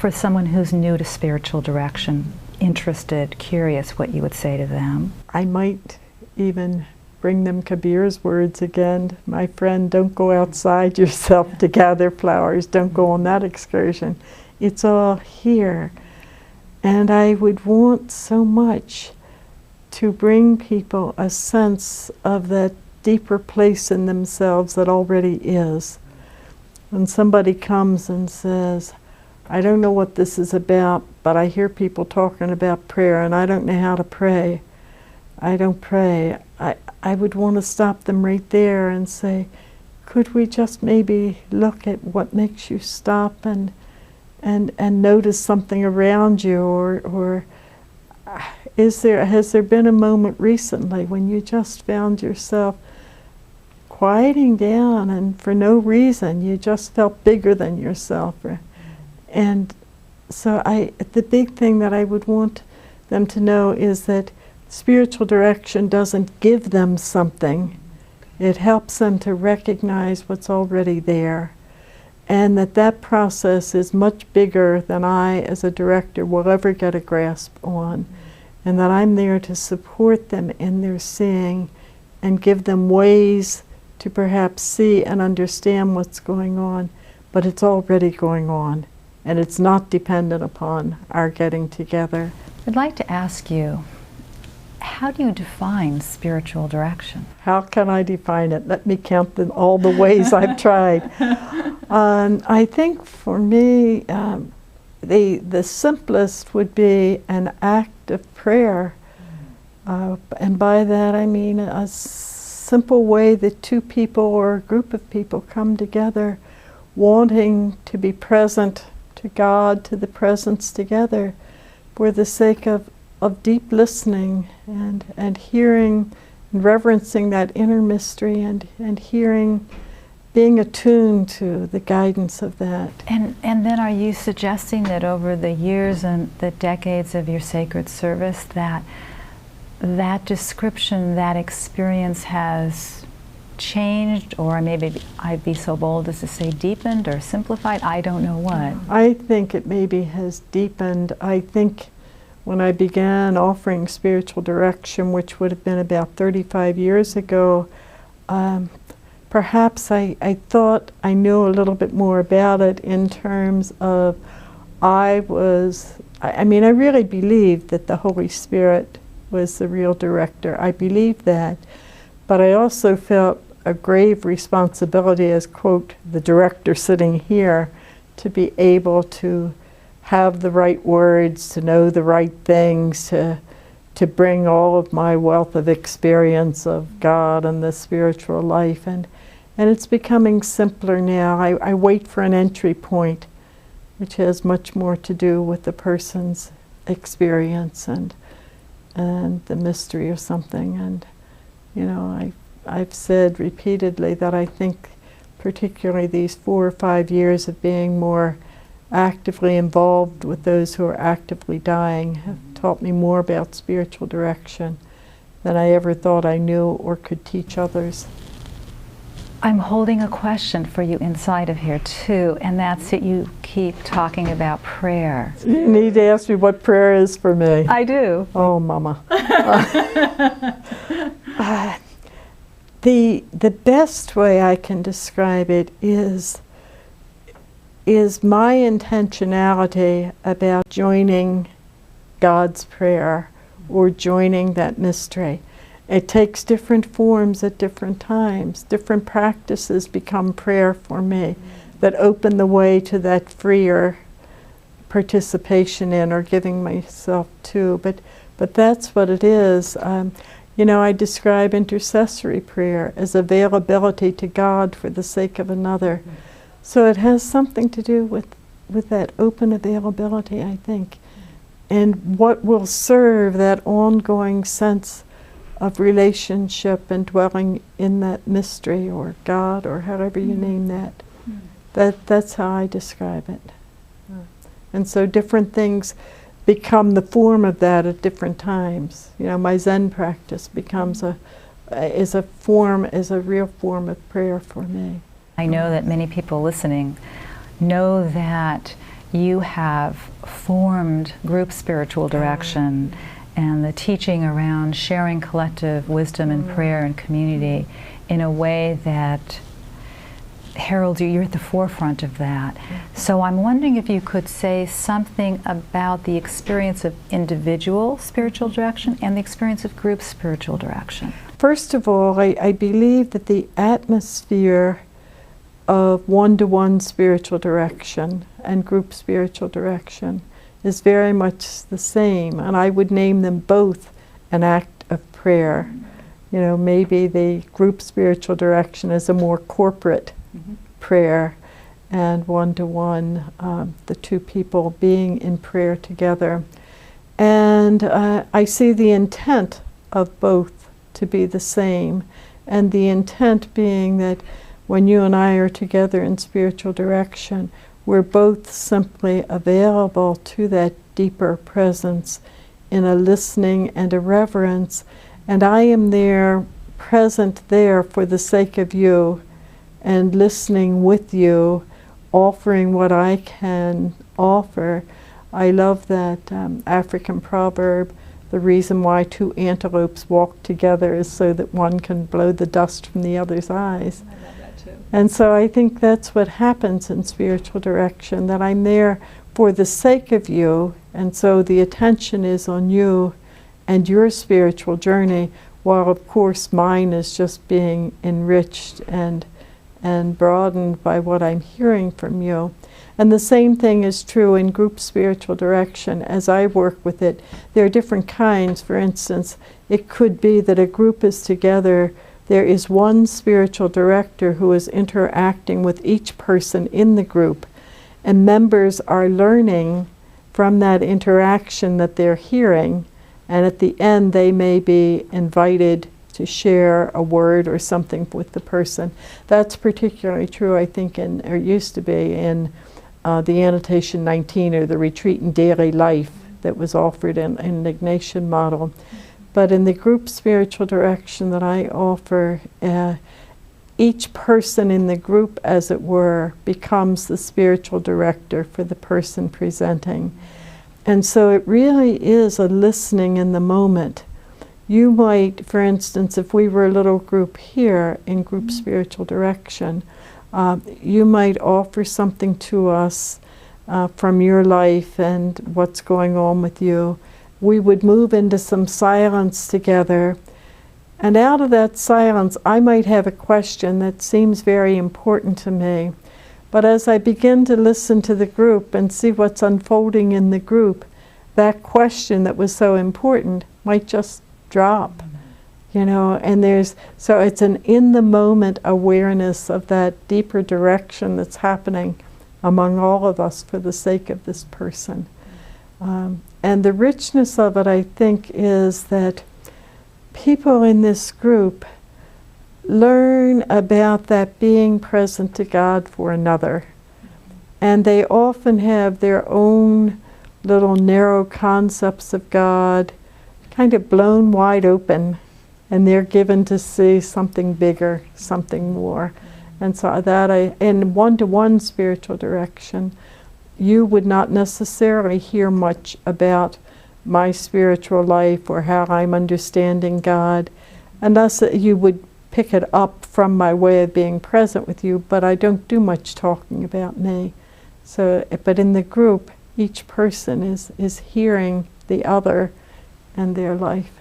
for someone who's new to spiritual direction, interested, curious, what you would say to them? I might even bring them Kabir's words again. My friend, don't go outside yourself to gather flowers. Don't go on that excursion. It's all here. And I would want so much to bring people a sense of that deeper place in themselves that already is. When somebody comes and says, I don't know what this is about, but I hear people talking about prayer and I don't know how to pray. I don't pray. I would want to stop them right there and say, could we just maybe look at what makes you stop and notice something around you, or has there been a moment recently when you just found yourself quieting down and for no reason you just felt bigger than yourself? And so the big thing that I would want them to know is that spiritual direction doesn't give them something. It helps them to recognize what's already there, and that process is much bigger than I as a director will ever get a grasp on, and that I'm there to support them in their seeing and give them ways to perhaps see and understand what's going on, but it's already going on, and it's not dependent upon our getting together. I'd like to ask you, how do you define spiritual direction? How can I define it? Let me count all the ways I've tried. I think for me, the simplest would be an act of prayer. And by that I mean a simple way that two people or a group of people come together wanting to be present to God, to the presence together, for the sake of deep listening and hearing and reverencing that inner mystery and hearing, being attuned to the guidance of that. And then are you suggesting that over the years and the decades of your sacred service that description, that experience has changed, or maybe I'd be so bold as to say deepened or simplified? I don't know what. I think it maybe has deepened. I think when I began offering spiritual direction, which would have been about 35 years ago, perhaps I thought I knew a little bit more about it in terms of I really believed that the Holy Spirit was the real director. I believed that. But I also felt a grave responsibility as, quote, the director sitting here, to be able to have the right words, to know the right things, to bring all of my wealth of experience of God and the spiritual life. And it's becoming simpler now. I wait for an entry point, which has much more to do with the person's experience and the mystery of something. And, you know, I've said repeatedly that I think particularly these 4 or 5 years of being more actively involved with those who are actively dying have taught me more about spiritual direction than I ever thought I knew or could teach others. I'm holding a question for you inside of here too, and that's that you keep talking about prayer. You need to ask me what prayer is for me. I do. Oh, Mama. The best way I can describe it is my intentionality about joining God's prayer or joining that mystery. It takes different forms at different times. Different practices become prayer for me that open the way to that freer participation in or giving myself to. But that's what it is. You know, I describe intercessory prayer as availability to God for the sake of another. So it has something to do with that open availability, I think, and what will serve that ongoing sense of relationship and dwelling in that mystery or God or however you name that. That's how I describe it. And so different things become the form of that at different times. You know, my Zen practice becomes is a real form of prayer for me. I know that many people listening know that you have formed group spiritual direction and the teaching around sharing collective wisdom and prayer and community in a way that heralds you. You're at the forefront of that. So I'm wondering if you could say something about the experience of individual spiritual direction and the experience of group spiritual direction. First of all, I believe that the atmosphere of one-to-one spiritual direction and group spiritual direction is very much the same, and I would name them both an act of prayer. You know, maybe the group spiritual direction is a more corporate prayer, and one-to-one, the two people being in prayer together. And I see the intent of both to be the same, and the intent being that when you and I are together in spiritual direction, we're both simply available to that deeper presence in a listening and a reverence, and I am there, present there for the sake of you, and listening with you, offering what I can offer. I love that African proverb, the reason why two antelopes walk together is so that one can blow the dust from the other's eyes. I love that too. And so I think that's what happens in spiritual direction, that I'm there for the sake of you, and so the attention is on you and your spiritual journey, while of course mine is just being enriched and broadened by what I'm hearing from you. And the same thing is true in group spiritual direction. As I work with it, there are different kinds. For instance, it could be that a group is together, there is one spiritual director who is interacting with each person in the group, and members are learning from that interaction that they're hearing, and at the end they may be invited to share a word or something with the person. That's particularly true, I think, or used to be in the Annotation 19, or the Retreat in Daily Life that was offered in the Ignatian model. But in the group spiritual direction that I offer, each person in the group, as it were, becomes the spiritual director for the person presenting. And so it really is a listening in the moment. You might, for instance, if we were a little group here in group spiritual direction, you might offer something to us from your life and what's going on with you. We would move into some silence together, and out of that silence I might have a question that seems very important to me. But as I begin to listen to the group and see what's unfolding in the group, that question that was so important might just drop. You know, and so it's an in-the-moment awareness of that deeper direction that's happening among all of us for the sake of this person. And the richness of it, I think, is that people in this group learn about that being present to God for another. And they often have their own little narrow concepts of God kind of blown wide open, and they're given to see something bigger, something more. And so that in one-to-one spiritual direction, you would not necessarily hear much about my spiritual life or how I'm understanding God, unless you would pick it up from my way of being present with you, but I don't do much talking about me. So, but in the group, each person is hearing the other and their life.